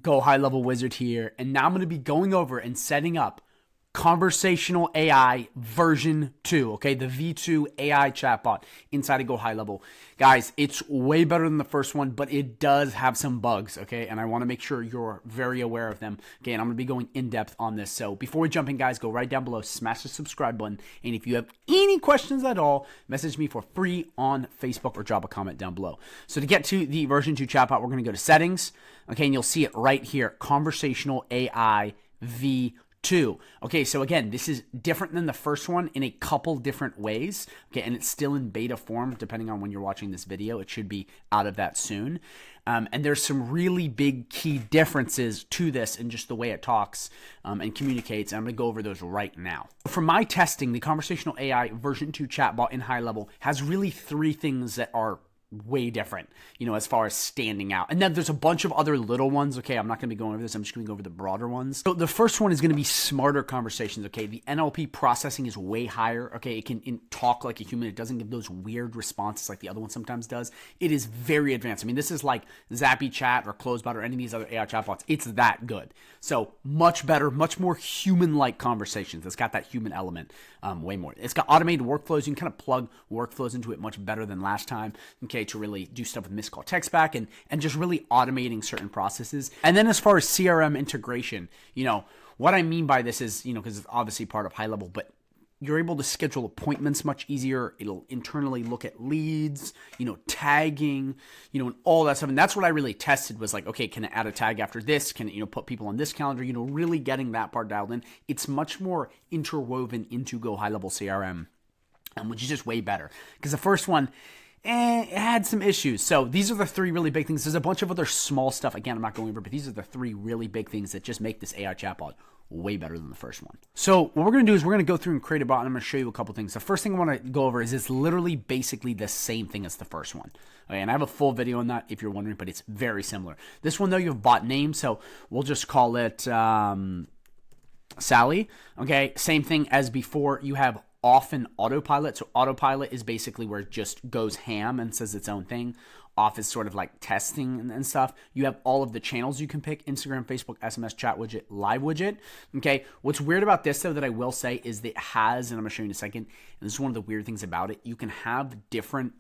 Go High Level Wizard here, and now I'm going to be going over and setting up Conversational AI version 2, okay? The V2 AI chatbot inside of Go High Level. Guys, it's way better than the first one, but it does have some bugs, okay? And I want to make sure you're very aware of them, okay? And I'm going to be going in depth on this. So before we jump in, guys, go right down below, smash the subscribe button. And if you have any questions at all, message me for free on Facebook or drop a comment down below. So to get to the version 2 chatbot, we're going to go to settings, okay? And you'll see it right here, Conversational AI V2. Okay, so again, this is different than the first one in a couple different ways. Okay, and it's still in beta form, depending on when you're watching this video. It should be out of that soon. And there's some really big key differences to this in just the way it talks and communicates. And I'm going to go over those right now. For my testing, the Conversational AI version 2 chatbot in High Level has really 3 things that are way different, as far as standing out. And then there's a bunch of other little ones. Okay, I'm not going to be going over this. I'm just going to go over the broader ones. So the first one is going to be smarter conversations. Okay, the NLP processing is way higher. Okay, it can talk like a human. It doesn't give those weird responses like the other one sometimes does. It is very advanced. I mean, this is like Zappy Chat or Closebot or any of these other AI chatbots. It's that good. So much better, much more human-like conversations. It's got that human element way more. It's got automated workflows. You can kind of plug workflows into it much better than last time. Okay, to really do stuff with missed call text back and just really automating certain processes. And then as far as CRM integration, what I mean by this is, because it's obviously part of High Level, but you're able to schedule appointments much easier. It'll internally look at leads, tagging, and all that stuff. And that's what I really tested was like, okay, can it add a tag after this? Can it, put people on this calendar? Really getting that part dialed in. It's much more interwoven into Go High Level CRM, which is just way better. Because the first one, it had some issues. So these are the 3 really big things. There's a bunch of other small stuff. Again, I'm not going over, but these are the 3 really big things that just make this AI chatbot way better than the first one. So what we're going to do is we're going to go through and create a bot, and I'm going to show you a couple things. The first thing I want to go over is it's literally basically the same thing as the first one. Okay, and I have a full video on that if you're wondering, but it's very similar. This one, though, you have bot name, so we'll just call it Sally. Okay, same thing as before. You have off and autopilot. So autopilot is basically where it just goes ham and says its own thing. Off is sort of like testing and stuff. You have all of the channels you can pick: Instagram, Facebook, SMS, chat widget, live widget. Okay. What's weird about this, though, that I will say is that it has, and I'm going to show you in a second, and this is one of the weird things about it, you can have different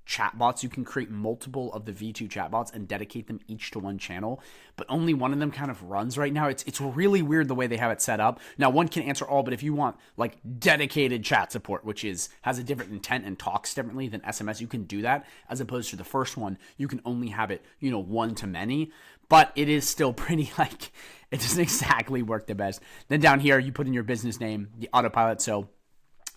chatbots. You can create multiple of the V2 chatbots and dedicate them each to one channel, but only one of them kind of runs right now. It's really weird the way they have it set up. Now, one can answer all, but if you want like dedicated chat support, which has a different intent and talks differently than SMS, you can do that. As opposed to the first one, you can only have it, one to many, but it is still pretty like, it doesn't exactly work the best. Then down here, you put in your business name, the autopilot. So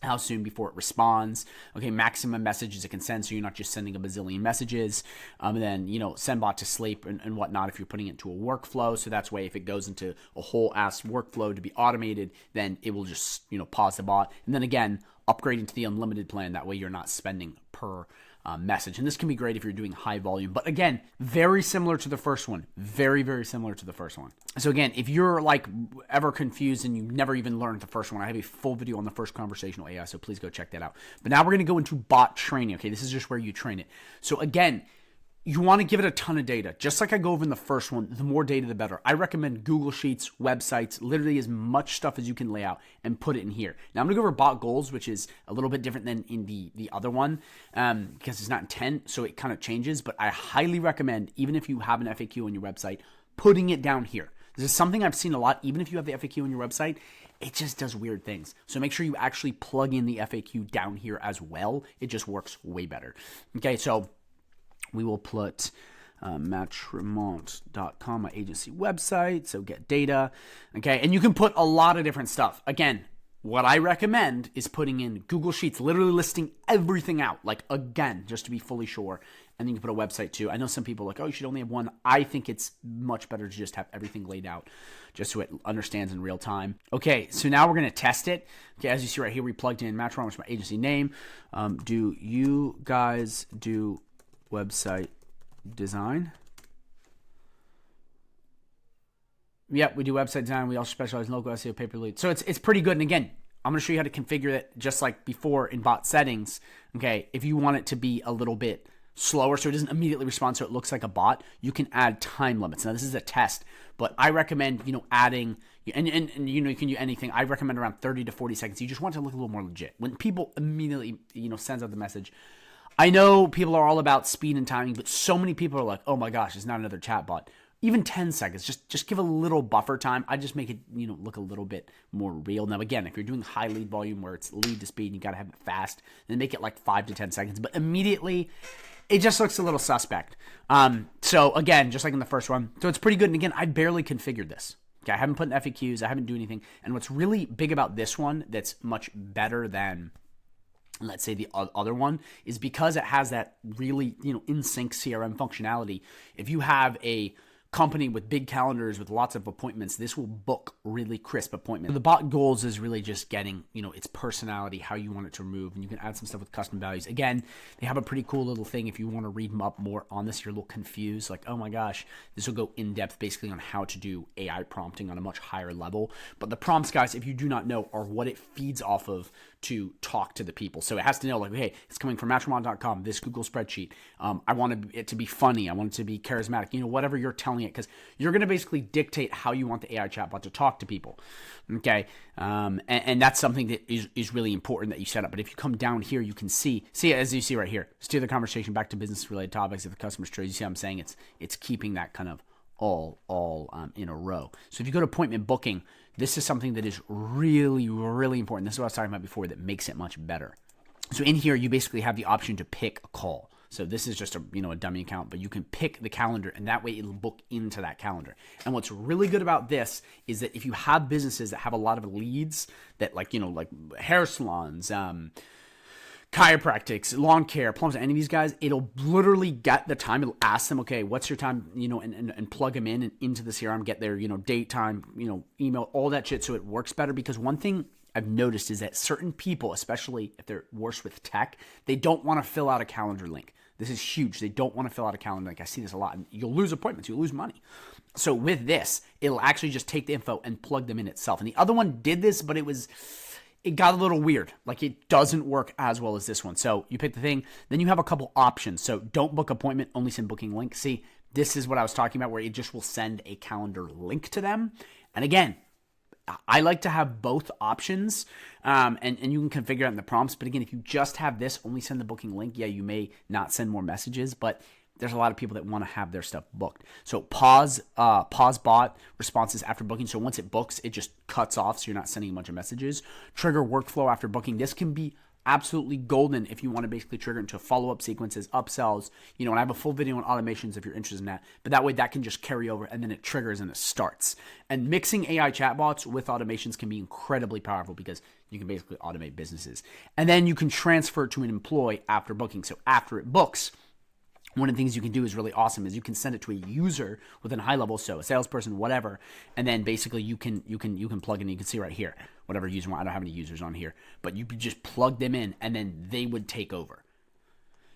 how soon before it responds. Okay, maximum messages it can send, so you're not just sending a bazillion messages. And then, send bot to sleep and whatnot if you're putting it into a workflow. So that's way if it goes into a whole ass workflow to be automated, then it will just, pause the bot. And then again, upgrade into the unlimited plan. That way you're not spending per message. And this can be great if you're doing high volume. But again, very similar to the first one. Very, very similar to the first one. So again, if you're like ever confused and you never even learned the first one, I have a full video on the first Conversational AI, so please go check that out. But now we're going to go into bot training. Okay, this is just where you train it. So again, you want to give it a ton of data. Just like I go over in the first one, the more data, the better. I recommend Google Sheets, websites, literally as much stuff as you can lay out and put it in here. Now, I'm going to go over bot goals, which is a little bit different than in the other one because it's not intent, so it kind of changes. But I highly recommend, even if you have an FAQ on your website, putting it down here. This is something I've seen a lot. Even if you have the FAQ on your website, it just does weird things. So make sure you actually plug in the FAQ down here as well. It just works way better. Okay, so we will put matchremote.com, my agency website, so get data. Okay, and you can put a lot of different stuff. Again, what I recommend is putting in Google Sheets, literally listing everything out, like again, just to be fully sure. And then you can put a website too. I know some people are like, oh, you should only have one. I think it's much better to just have everything laid out just so it understands in real time. Okay, so now we're going to test it. Okay, as you see right here, we plugged in Matchremote, which is my agency name. Do you guys do website design? Yep, we do website design. We also specialize in local SEO, pay-per lead. So it's pretty good. And again, I'm going to show you how to configure it just like before in bot settings. Okay, if you want it to be a little bit slower, so it doesn't immediately respond, so it looks like a bot, you can add time limits. Now, this is a test, but I recommend, adding, and you can do anything. I recommend around 30 to 40 seconds. You just want it to look a little more legit. When people immediately, sends out the message, I know people are all about speed and timing, but so many people are like, oh my gosh, it's not another chatbot. Even 10 seconds, just give a little buffer time. I just make it, look a little bit more real. Now, again, if you're doing high lead volume where it's lead to speed and you got to have it fast, then make it like 5 to 10 seconds. But immediately, it just looks a little suspect. So again, just like in the first one, so it's pretty good. And again, I barely configured this. Okay, I haven't put in FAQs. I haven't done anything. And what's really big about this one that's much better than, let's say, the other one, is because it has that really, in sync CRM functionality. If you have a company with big calendars with lots of appointments, this will book really crisp appointments. So the bot goals is really just getting, its personality, how you want it to move, and you can add some stuff with custom values. Again, they have a pretty cool little thing. If you want to read them up more on this, you're a little confused, like, oh my gosh, this will go in depth basically on how to do AI prompting on a much higher level. But the prompts, guys, if you do not know, are what it feeds off of to talk to the people. So it has to know, like, hey, it's coming from matrimony.com, this Google spreadsheet. I want it to be funny. I want it to be charismatic, whatever you're telling it, because you're going to basically dictate how you want the AI chatbot to talk to people. Okay. And that's something that is really important that you set up. But if you come down here, you can see as you see right here, steer the conversation back to business related topics. If the customer's choice, you see how I'm saying it's keeping that kind of all in a row. So if you go to appointment booking, this is something that is really, really important. This is what I was talking about before that makes it much better. So in here, you basically have the option to pick a call. So this is just a dummy account, but you can pick the calendar, and that way it'll book into that calendar. And what's really good about this is that if you have businesses that have a lot of leads that like hair salons, chiropractics, lawn care, plumbers, any of these guys, it'll literally get the time. It'll ask them, okay, what's your time, and plug them in and into the CRM, get their, date, time, email, all that shit. So it works better, because one thing I've noticed is that certain people, especially if they're worse with tech, they don't want to fill out a calendar link. This is huge. They don't want to fill out a calendar link. I see this a lot, and you'll lose appointments. You'll lose money. So with this, it'll actually just take the info and plug them in itself. And the other one did this, but it got a little weird. Like, it doesn't work as well as this one. So you pick the thing, then you have a couple options. So don't book appointment, only send booking link. See, this is what I was talking about, where it just will send a calendar link to them. And again, I like to have both options, and you can configure it in the prompts. But again, if you just have this, only send the booking link, yeah, you may not send more messages, but there's a lot of people that want to have their stuff booked. So pause bot responses after booking. So once it books, it just cuts off, so you're not sending a bunch of messages. Trigger workflow after booking. This can be absolutely golden if you want to basically trigger into follow-up sequences, upsells, and I have a full video on automations if you're interested in that. But that way, that can just carry over, and then it triggers and it starts. And mixing AI chatbots with automations can be incredibly powerful, because you can basically automate businesses. And then you can transfer to an employee after booking. So after it books, one of the things you can do is really awesome is you can send it to a user within a high level, so a salesperson, whatever, and then basically you can plug in. You can see right here, whatever user. I don't have any users on here, but you could just plug them in, and then they would take over.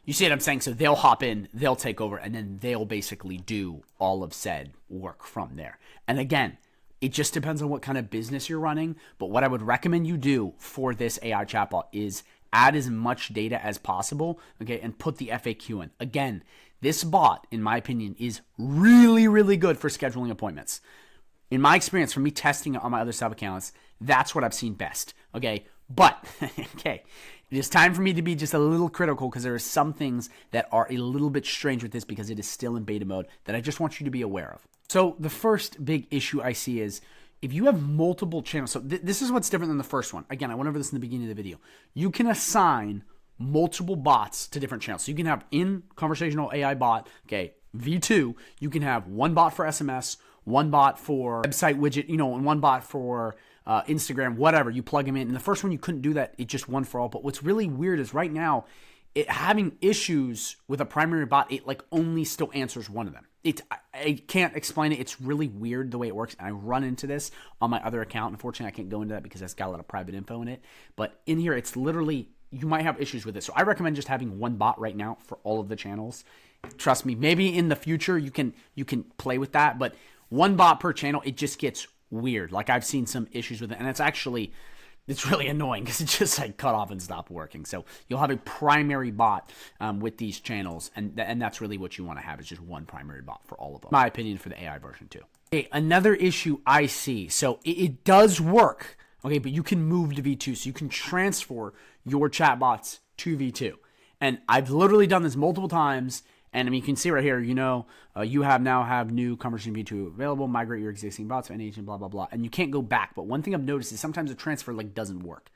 You see what I'm saying? So they'll hop in, they'll take over, and then they'll basically do all of said work from there. And again, it just depends on what kind of business you're running. But what I would recommend you do for this AI chatbot is add as much data as possible, okay, and put the FAQ in. Again, this bot, in my opinion, is really, really good for scheduling appointments. In my experience, from me testing it on my other sub accounts, that's what I've seen best, okay? But, okay, it is time for me to be just a little critical, because there are some things that are a little bit strange with this, because it is still in beta mode, that I just want you to be aware of. So the first big issue I see is, if you have multiple channels, so this is what's different than the first one. Again, I went over this in the beginning of the video. You can assign multiple bots to different channels. So you can have in conversational AI bot, okay, V2, you can have one bot for SMS, one bot for website widget, and one bot for Instagram, whatever. You plug them in. And the first one, you couldn't do that. It just one for all. But what's really weird is right now, it having issues with a primary bot, it like only still answers one of them. I can't explain it. It's really weird the way it works. And I run into this on my other account. Unfortunately, I can't go into that because it's got a lot of private info in it. But in here, it's literally, you might have issues with it. So I recommend just having one bot right now for all of the channels. Trust me, maybe in the future you can play with that. But one bot per channel, it just gets weird. Like, I've seen some issues with it. And it's actually it's really annoying because it just like cut off and stopped working. So you'll have a primary bot with these channels, and that's really what you want to have, is just one primary bot for all of them. My opinion for the AI version 2. Okay, another issue I see. So it does work, okay, but you can move to V2, so you can transfer your chatbots to V2. And I've literally done this multiple times. And I mean, you can see right here, you now have new Conversation V2 available, migrate your existing bots to any agent, blah, blah, blah. And you can't go back. But one thing I've noticed is sometimes the transfer doesn't work.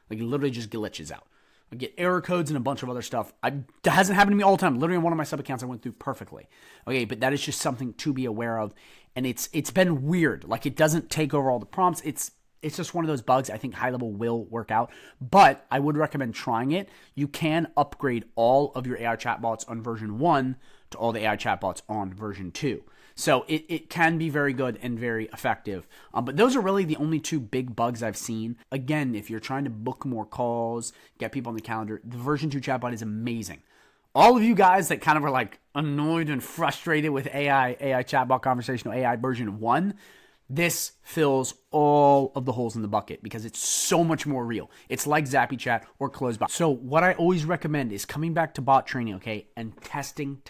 It literally just glitches out. I get error codes and a bunch of other stuff. That hasn't happened to me all the time. Literally on one of my sub accounts, I went through perfectly. Okay, but that is just something to be aware of. And it's been weird. It doesn't take over all the prompts. It's just one of those bugs. I think high level will work out, but I would recommend trying it. You can upgrade all of your AI chatbots on version 1 to all the AI chatbots on version 2. So it can be very good and very effective. But those are really the only two big bugs I've seen. Again, if you're trying to book more calls, get people on the calendar, the version 2 chatbot is amazing. All of you guys that kind of are annoyed and frustrated with AI chatbot, conversational AI version 1, this fills all of the holes in the bucket because it's so much more real. It's like Zappy Chat or CloseBot. So what I always recommend is coming back to bot training, okay, and testing.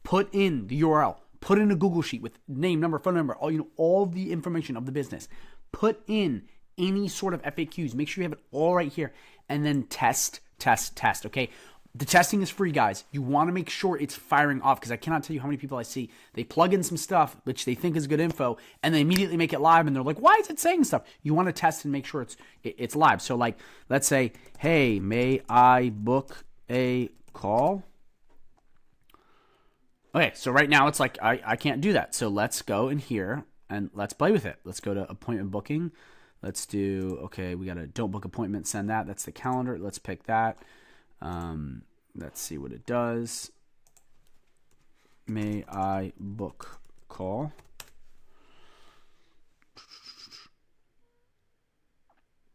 Put in the URL. Put in a Google Sheet with name, number, phone number, all the information of the business. Put in any sort of FAQs. Make sure you have it all right here. And then test, okay? The testing is free, guys. You want to make sure it's firing off, because I cannot tell you how many people I see. They plug in some stuff, which they think is good info, and they immediately make it live, and they're like, why is it saying stuff? You want to test and make sure it's live. So, let's say, hey, may I book a call? Okay, so right now it's I can't do that. So let's go in here, and let's play with it. Let's go to appointment booking. Let's do, okay, we got to don't book appointment, send that. That's the calendar. Let's pick that. Let's see what it does. May I book call?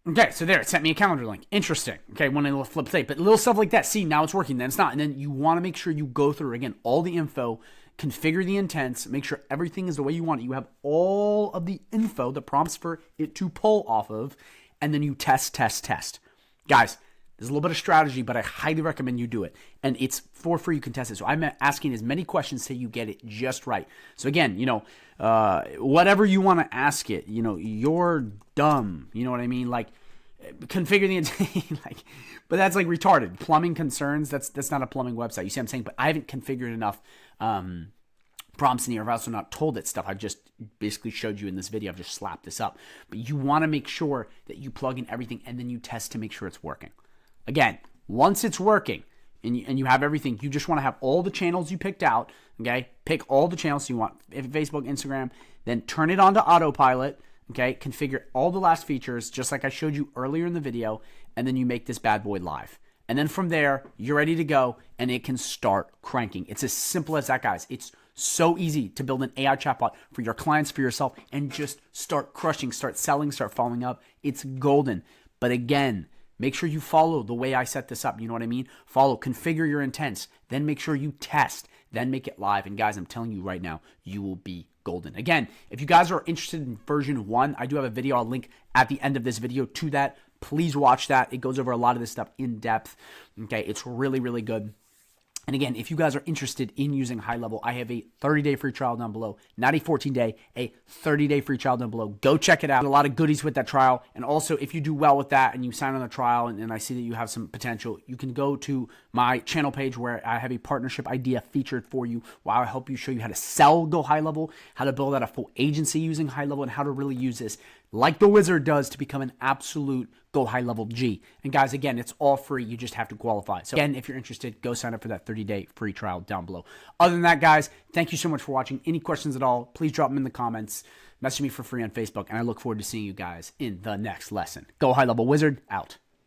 Okay, so there, it sent me a calendar link. Interesting. Okay, when I flip state, but little stuff like that. See, now it's working, then it's not. And then you want to make sure you go through, again, all the info, configure the intents, make sure everything is the way you want it. You have all of the info, the prompts for it to pull off of, and then you test. Guys, there's a little bit of strategy, but I highly recommend you do it. And it's for free. You can test it. So I'm asking as many questions till you get it just right. So again, whatever you want to ask it, you're dumb. You know what I mean? Configure the but that's retarded. Plumbing concerns, that's not a plumbing website. You see what I'm saying? But I haven't configured enough prompts in here. I've also not told it stuff. I've just basically showed you in this video. I've just slapped this up. But you want to make sure that you plug in everything and then you test to make sure it's working. Again, once it's working and you have everything, you just want to have all the channels you picked out, okay? Pick all the channels you want, Facebook, Instagram, then turn it on to autopilot, okay? Configure all the last features, just like I showed you earlier in the video, and then you make this bad boy live. And then from there, you're ready to go, and it can start cranking. It's as simple as that, guys. It's so easy to build an AI chatbot for your clients, for yourself, and just start crushing, start selling, start following up. It's golden. But again, make sure you follow the way I set this up. You know what I mean? Follow, configure your intents, then make sure you test, then make it live. And guys, I'm telling you right now, you will be golden. Again, if you guys are interested in version 1, I do have a video. I'll link at the end of this video to that. Please watch that. It goes over a lot of this stuff in depth. Okay, it's really, really good. And again, if you guys are interested in using High Level, I have a 30-day free trial down below, not a 14-day, a 30-day free trial down below. Go check it out. A lot of goodies with that trial. And also, if you do well with that and you sign on the trial and I see that you have some potential, you can go to my channel page where I have a partnership idea featured for you, where I'll help you show you how to sell Go High Level, how to build out a full agency using High Level, and how to really use this like the wizard does to become an absolute Go High Level G. And guys, again, it's all free. You just have to qualify. So again, if you're interested, go sign up for that 30-day free trial down below. Other than that, guys, thank you so much for watching. Any questions at all, please drop them in the comments. Message me for free on Facebook, and I look forward to seeing you guys in the next lesson. Go High Level Wizard, out.